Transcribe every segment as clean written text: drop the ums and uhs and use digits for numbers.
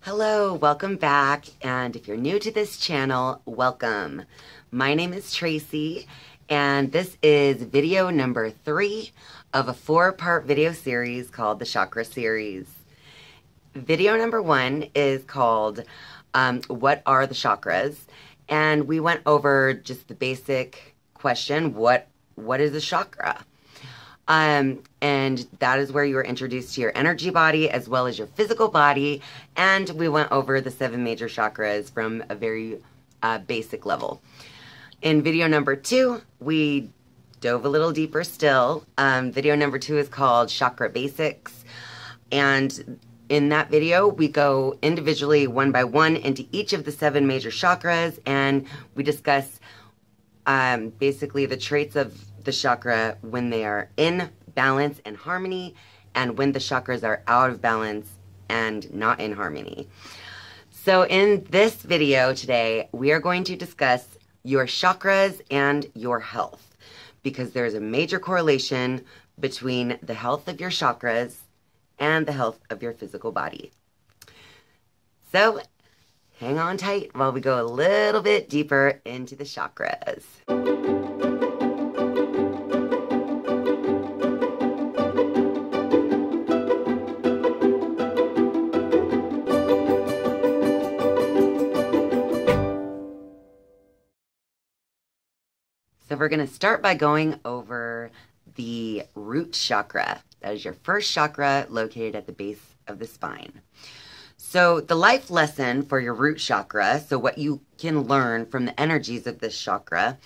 Hello, welcome back, and if you're new to this channel, welcome. My name is Tracy, and this is video number 3 of a 4-part video series called the Chakra series. Video number 1 is called What are the Chakras? And we went over just the basic question, what is a chakra? And that is where you were introduced to your energy body as well as your physical body. And we went over the 7 major chakras from a very basic level. In video number 2, we dove a little deeper still. Video number 2 is called Chakra Basics. And in that video, we go individually one by one into each of the 7 major chakras. And we discuss basically the traits of the chakra when they are in balance and harmony, and when the chakras are out of balance and not in harmony. So in this video today, we are going to discuss your chakras and your health, because there's a major correlation between the health of your chakras and the health of your physical body. So hang on tight while we go a little bit deeper into the chakras. So we're going to start by going over the root chakra. That is your first chakra located at the base of the spine. So the life lesson for your root chakra, so what you can learn from the energies of this chakra,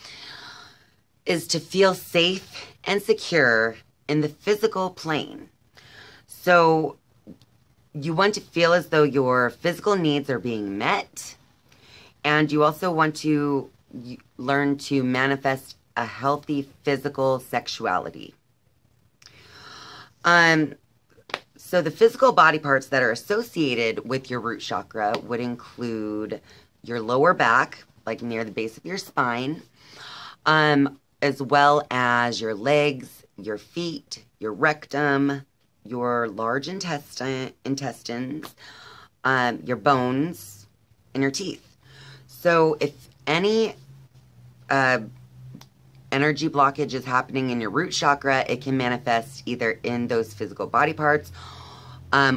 is to feel safe and secure in the physical plane. So you want to feel as though your physical needs are being met, and you also want to learn to manifest a healthy physical sexuality. So the physical body parts that are associated with your root chakra would include your lower back, like near the base of your spine, as well as your legs, your feet, your rectum, your large intestines, your bones, and your teeth. So if any energy blockage is happening in your root chakra, it can manifest either in those physical body parts,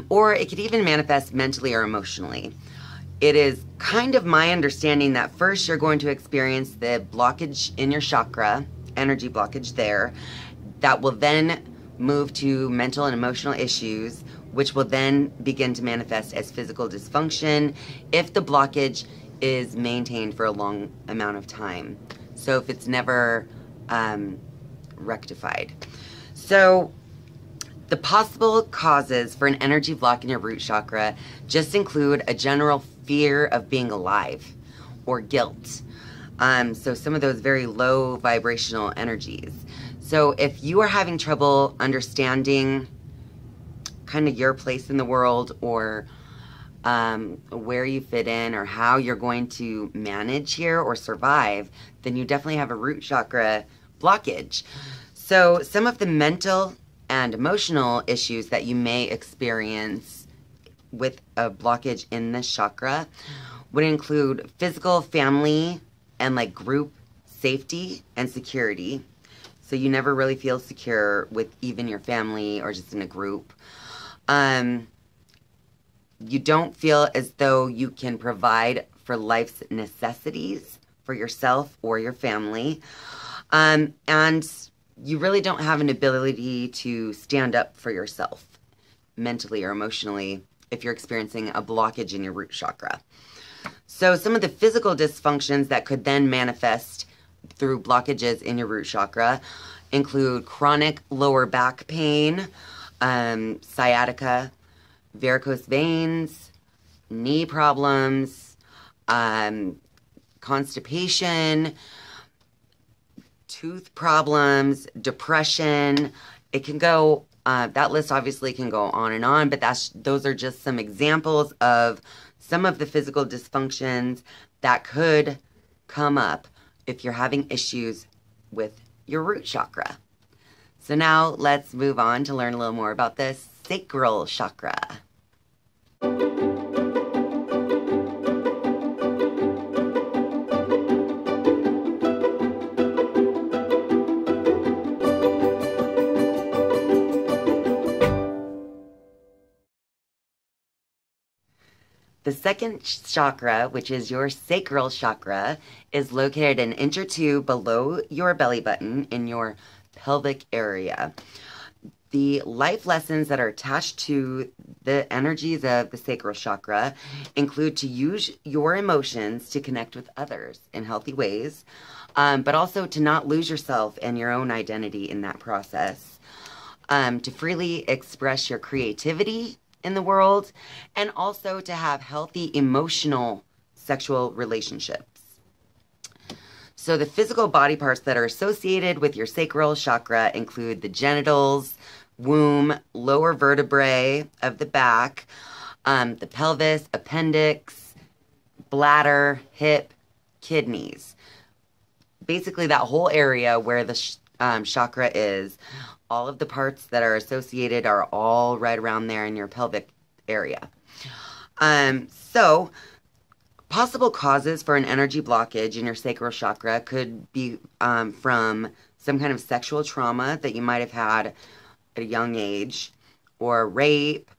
or it could even manifest mentally or emotionally. It is kind of my understanding that first you're going to experience the blockage in your chakra, energy blockage there, that will then move to mental and emotional issues, which will then begin to manifest as physical dysfunction if the blockage is maintained for a long amount of time. So if it's never rectified. So the possible causes for an energy block in your root chakra just include a general fear of being alive or guilt. So some of those very low vibrational energies. So if you are having trouble understanding kind of your place in the world, or where you fit in, or how you're going to manage here or survive, then you definitely have a root chakra blockage. So some of the mental and emotional issues that you may experience with a blockage in this chakra would include physical, family, and like group safety and security. So you never really feel secure with even your family or just in a group. You don't feel as though you can provide for life's necessities for yourself or your family. And you really don't have an ability to stand up for yourself mentally or emotionally if you're experiencing a blockage in your root chakra. So some of the physical dysfunctions that could then manifest through blockages in your root chakra include chronic lower back pain, sciatica, varicose veins, knee problems, constipation, tooth problems, depression. It can go, that list obviously can go on and on, but those are just some examples of some of the physical dysfunctions that could come up if you're having issues with your root chakra. So now let's move on to learn a little more about the Sacral Chakra. The second chakra, which is your sacral chakra, is located an inch or two below your belly button in your pelvic area. The life lessons that are attached to the energies of the sacral chakra include to use your emotions to connect with others in healthy ways, but also to not lose yourself and your own identity in that process, to freely express your creativity in the world, and also to have healthy emotional sexual relationships. So the physical body parts that are associated with your sacral chakra include the genitals, womb, lower vertebrae of the back, the pelvis, appendix, bladder, hip, kidneys. Basically that whole area where the chakra is, all of the parts that are associated are all right around there in your pelvic area. So possible causes for an energy blockage in your sacral chakra could be from some kind of sexual trauma that you might have had at a young age, or rape,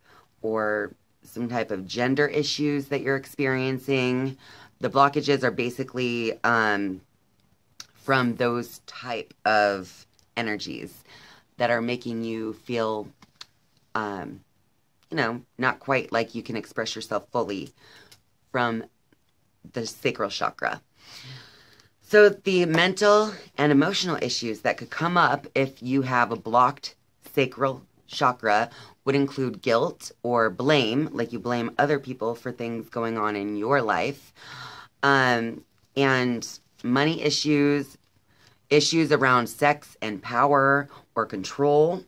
or some type of gender issues that you're experiencing. The blockages are basically from those type of energies that are making you feel, not quite like you can express yourself fully from the sacral chakra. So the mental and emotional issues that could come up if you have a blocked sacral chakra would include guilt or blame, like you blame other people for things going on in your life, and money issues around sex and power or control.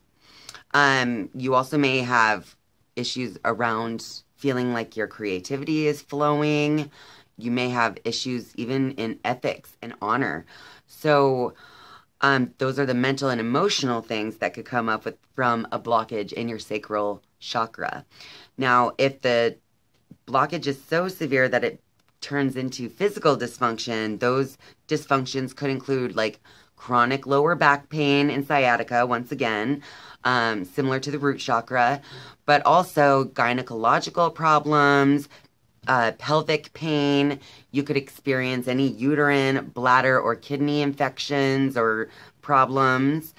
You also may have issues around feeling like your creativity is flowing. You may have issues even in ethics and honor. So those are the mental and emotional things that could come up from a blockage in your sacral chakra. Now, if the blockage is so severe that it turns into physical dysfunction, those dysfunctions could include like chronic lower back pain and sciatica, once again, similar to the root chakra, but also gynecological problems, pelvic pain. You could experience any uterine, bladder, or kidney infections or problems,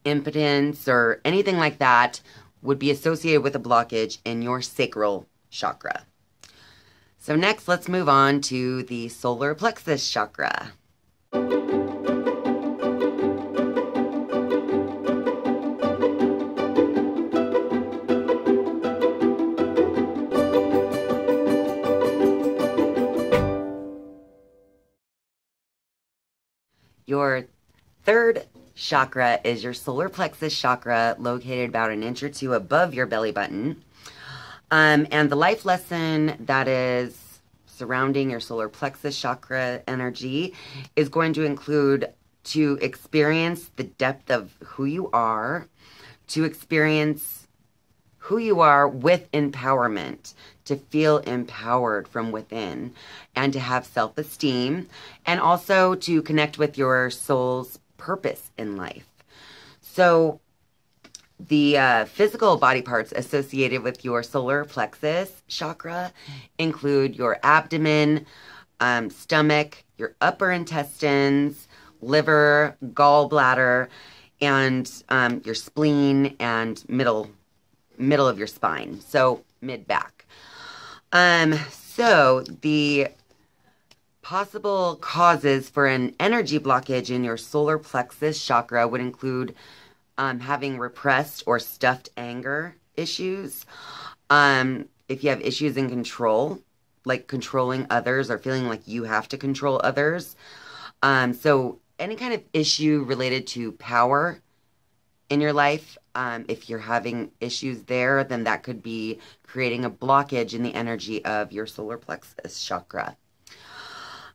impotence, or anything like that would be associated with a blockage in your sacral chakra. So next, let's move on to the solar plexus chakra. Your third chakra is your solar plexus chakra, located about an inch or two above your belly button. And the life lesson that is surrounding your solar plexus chakra energy is going to include to experience the depth of who you are, to experience who you are with empowerment, to feel empowered from within, and to have self-esteem, and also to connect with your soul's purpose in life. So the physical body parts associated with your solar plexus chakra include your abdomen, stomach, your upper intestines, liver, gallbladder, and your spleen and middle of your spine, so mid-back. So the possible causes for an energy blockage in your solar plexus chakra would include having repressed or stuffed anger issues. If you have issues in control, like controlling others or feeling like you have to control others. So any kind of issue related to power in your life, if you're having issues there, then that could be creating a blockage in the energy of your solar plexus chakra.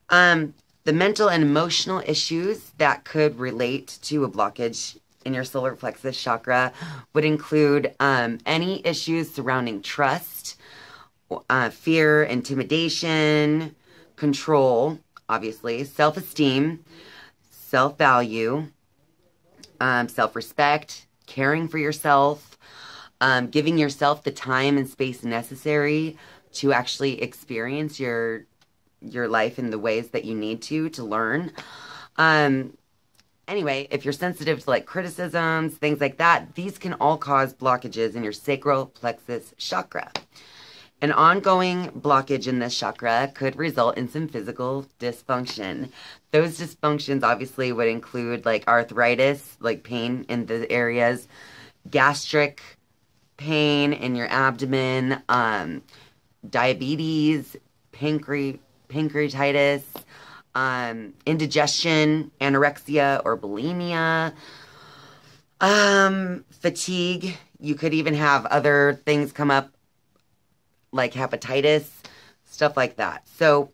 The mental and emotional issues that could relate to a blockage in your solar plexus chakra would include any issues surrounding trust, fear, intimidation, control, obviously, self-esteem, self-value, self-respect, caring for yourself, giving yourself the time and space necessary to actually experience your life in the ways that you need to learn. Anyway, if you're sensitive to like criticisms, things like that, these can all cause blockages in your sacral plexus chakra. An ongoing blockage in this chakra could result in some physical dysfunction. Those dysfunctions obviously would include like arthritis, like pain in the areas, gastric pain in your abdomen, diabetes, pancreatitis, indigestion, anorexia or bulimia, fatigue. You could even have other things come up like hepatitis, stuff like that. So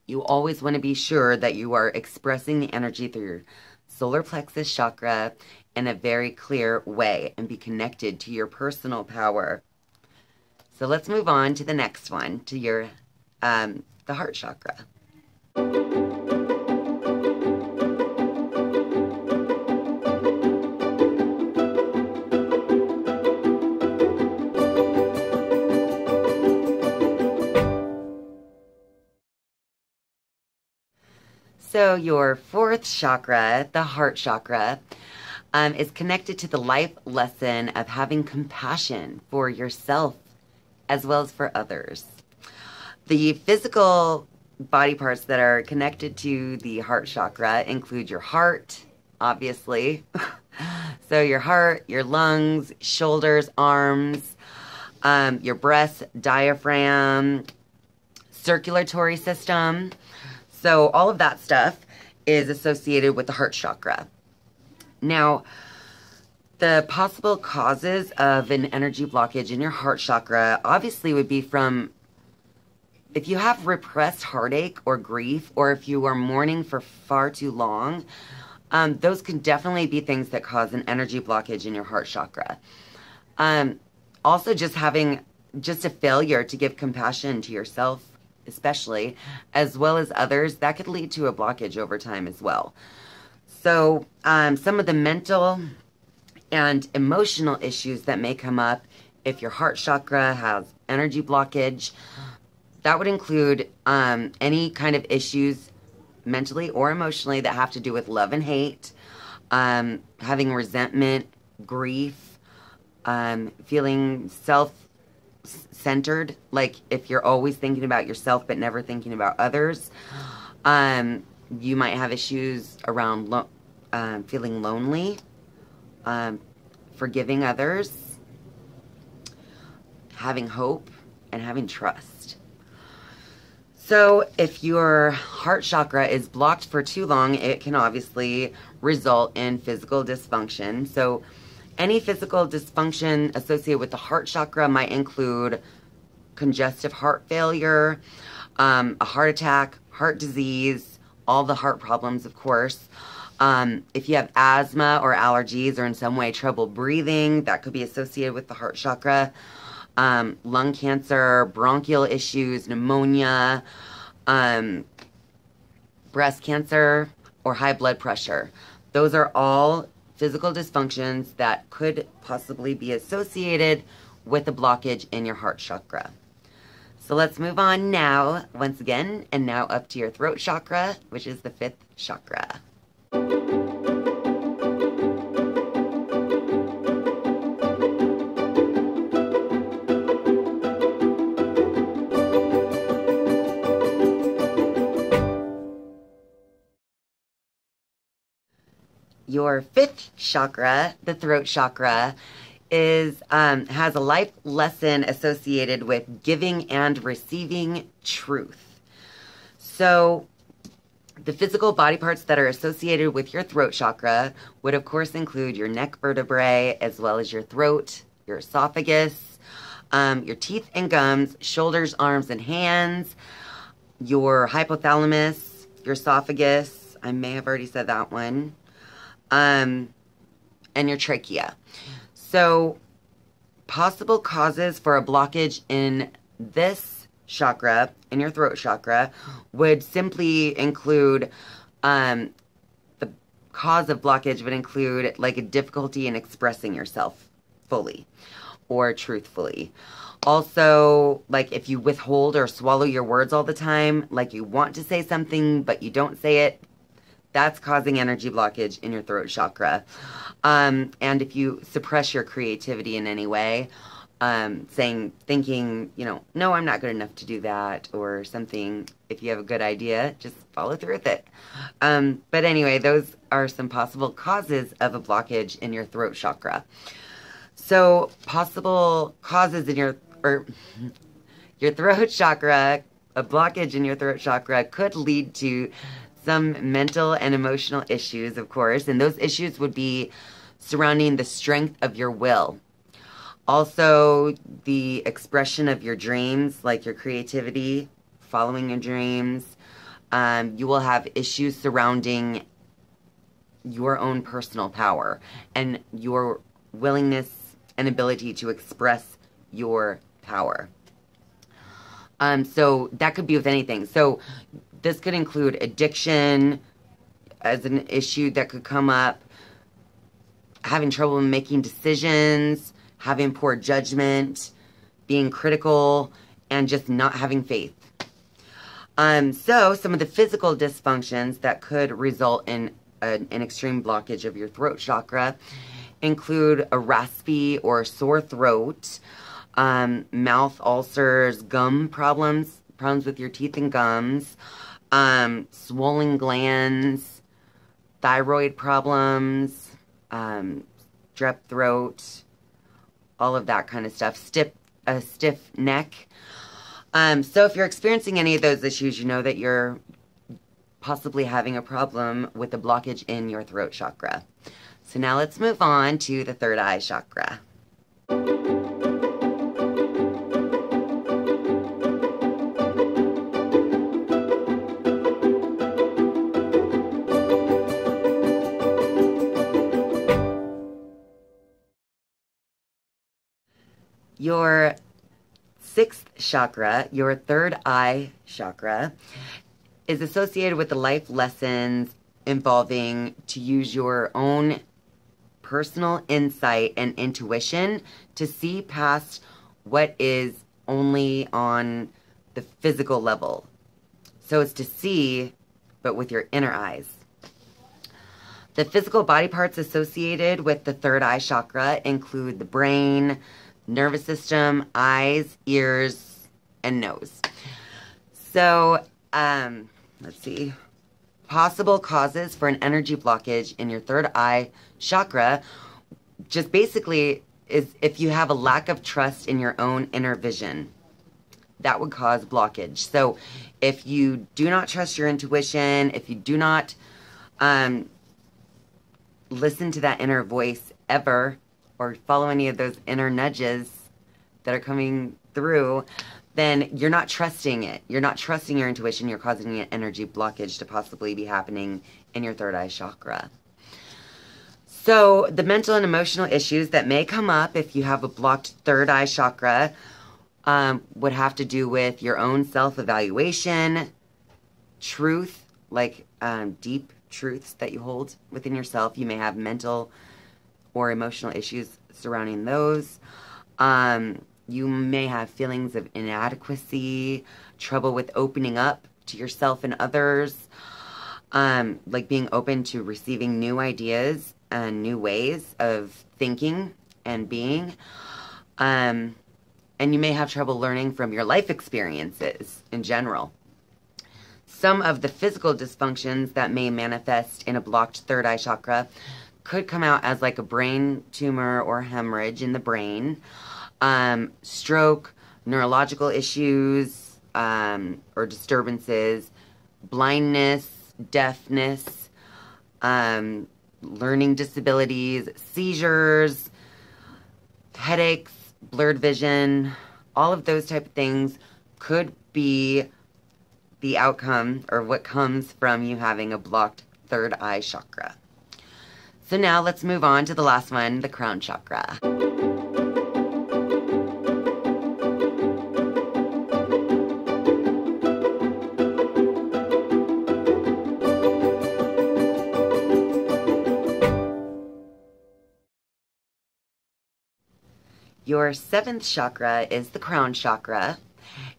you always want to be sure that you are expressing the energy through your solar plexus chakra in a very clear way and be connected to your personal power. So let's move on to the next one, to your the heart chakra. So your fourth chakra, the heart chakra, is connected to the life lesson of having compassion for yourself as well as for others. The physical body parts that are connected to the heart chakra include your heart, obviously. So your heart, your lungs, shoulders, arms, your breast, diaphragm, circulatory system. So all of that stuff is associated with the heart chakra. Now, the possible causes of an energy blockage in your heart chakra obviously would be from if you have repressed heartache or grief, or if you are mourning for far too long. Those can definitely be things that cause an energy blockage in your heart chakra. Also, just having a failure to give compassion to yourself, especially, as well as others, that could lead to a blockage over time as well. So some of the mental and emotional issues that may come up if your heart chakra has energy blockage, that would include any kind of issues mentally or emotionally that have to do with love and hate, having resentment, grief, feeling self-centered, like if you're always thinking about yourself but never thinking about others. You might have issues around feeling lonely, forgiving others, having hope, and having trust. So if your heart chakra is blocked for too long, it can obviously result in physical dysfunction. So any physical dysfunction associated with the heart chakra might include congestive heart failure, a heart attack, heart disease, all the heart problems, of course. If you have asthma or allergies or in some way trouble breathing, that could be associated with the heart chakra. Lung cancer, bronchial issues, pneumonia, breast cancer, or high blood pressure. Those are all physical dysfunctions that could possibly be associated with a blockage in your heart chakra. So let's move on now, once again, and now up to your throat chakra, which is the fifth chakra. Your fifth chakra, the throat chakra, has a life lesson associated with giving and receiving truth. So the physical body parts that are associated with your throat chakra would of course include your neck vertebrae, as well as your throat, your esophagus, your teeth and gums, shoulders, arms, and hands, your hypothalamus, your esophagus, I may have already said that one, and your trachea. So possible causes for a blockage in this chakra, in your throat chakra, would simply include, the cause of blockage would include like a difficulty in expressing yourself fully, or truthfully. Also, like if you withhold or swallow your words all the time, like you want to say something but you don't say it, that's causing energy blockage in your throat chakra. And if you suppress your creativity in any way, thinking, you know, no, I'm not good enough to do that or something. If you have a good idea, just follow through with it. But anyway, those are some possible causes of a blockage in your throat chakra. So possible causes in your throat chakra, a blockage in your throat chakra could lead to some mental and emotional issues, of course, and those issues would be surrounding the strength of your will. Also, the expression of your dreams, like your creativity, following your dreams. You will have issues surrounding your own personal power and your willingness and ability to express your power. So that could be with anything. So this could include addiction as an issue that could come up, having trouble making decisions, having poor judgment, being critical, and just not having faith. So some of the physical dysfunctions that could result in an extreme blockage of your throat chakra include a raspy or sore throat, mouth ulcers, gum problems with your teeth and gums, swollen glands, thyroid problems, strep throat, all of that kind of stuff, a stiff neck. So if you're experiencing any of those issues, you know that you're possibly having a problem with a blockage in your throat chakra. So now let's move on to the third eye chakra. Your sixth chakra, your third eye chakra, is associated with the life lessons involving to use your own personal insight and intuition to see past what is only on the physical level. So it's to see, but with your inner eyes. The physical body parts associated with the third eye chakra include the brain, nervous system, eyes, ears, and nose. So, let's see. Possible causes for an energy blockage in your third eye chakra just basically is if you have a lack of trust in your own inner vision. That would cause blockage. So if you do not trust your intuition, if you do not listen to that inner voice ever, or follow any of those inner nudges that are coming through, then you're not trusting it. You're not trusting your intuition. You're causing an energy blockage to possibly be happening in your third eye chakra. So the mental and emotional issues that may come up if you have a blocked third eye chakra would have to do with your own self-evaluation, truth, like deep truths that you hold within yourself. You may have mental or emotional issues surrounding those. You may have feelings of inadequacy, trouble with opening up to yourself and others, like being open to receiving new ideas and new ways of thinking and being. And you may have trouble learning from your life experiences in general. Some of the physical dysfunctions that may manifest in a blocked third eye chakra could come out as like a brain tumor or hemorrhage in the brain, stroke, neurological issues or disturbances, blindness, deafness, learning disabilities, seizures, headaches, blurred vision. All of those type of things could be the outcome or what comes from you having a blocked third eye chakra. So now let's move on to the last one, the crown chakra. Your 7th chakra is the crown chakra.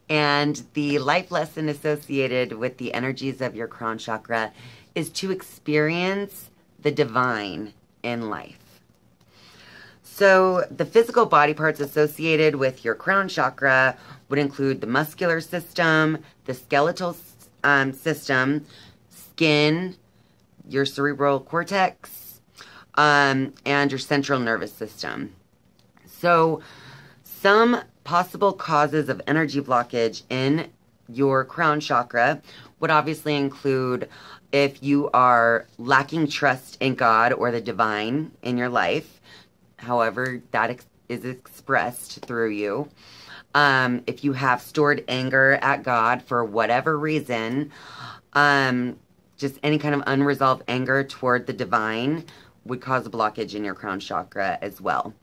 And the life lesson associated with the energies of your crown chakra is to experience the divine in life. So the physical body parts associated with your crown chakra would include the muscular system, the skeletal system, skin, your cerebral cortex, and your central nervous system. So some possible causes of energy blockage in your crown chakra would obviously include if you are lacking trust in God or the divine in your life, however that is expressed through you. If you have stored anger at God for whatever reason, just any kind of unresolved anger toward the divine would cause a blockage in your crown chakra as well.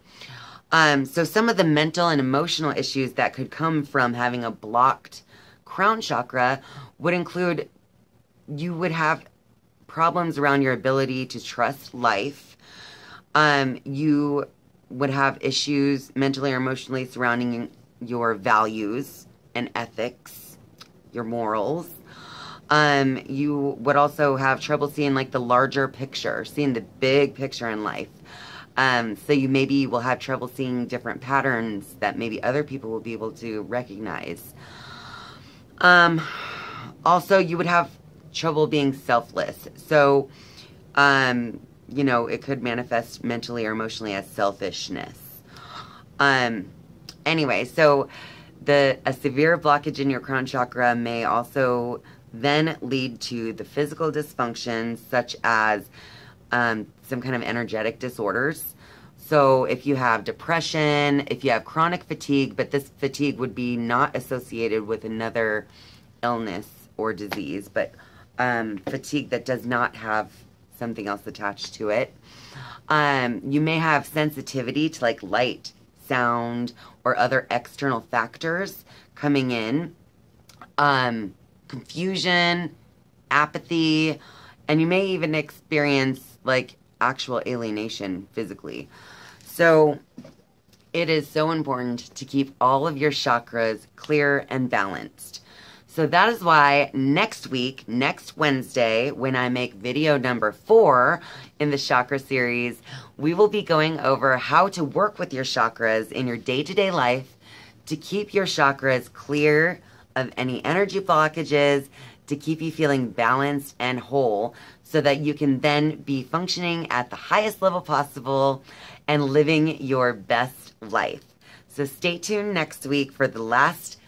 So some of the mental and emotional issues that could come from having a blocked crown chakra would include you would have problems around your ability to trust life. You would have issues mentally or emotionally surrounding your values and ethics, your morals. You would also have trouble seeing like the larger picture, seeing the big picture in life. So you maybe will have trouble seeing different patterns that maybe other people will be able to recognize. Also, you would have trouble being selfless. So, you know, it could manifest mentally or emotionally as selfishness. Anyway, so a severe blockage in your crown chakra may also then lead to the physical dysfunctions such as some kind of energetic disorders. So if you have depression, if you have chronic fatigue, but this fatigue would be not associated with another illness or disease, but fatigue that does not have something else attached to it. You may have sensitivity to like light, sound, or other external factors coming in. Confusion, apathy, and you may even experience like actual alienation physically. So it is so important to keep all of your chakras clear and balanced. So that is why next week, next Wednesday, when I make video number 4 in the chakra series, we will be going over how to work with your chakras in your day-to-day life to keep your chakras clear of any energy blockages, to keep you feeling balanced and whole so that you can then be functioning at the highest level possible and living your best life. So stay tuned next week for the last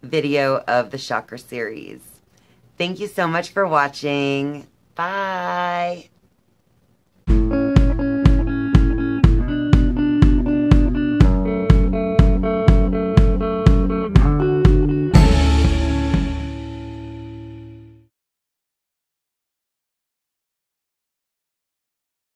video of the chakra series. Thank you so much for watching. Bye.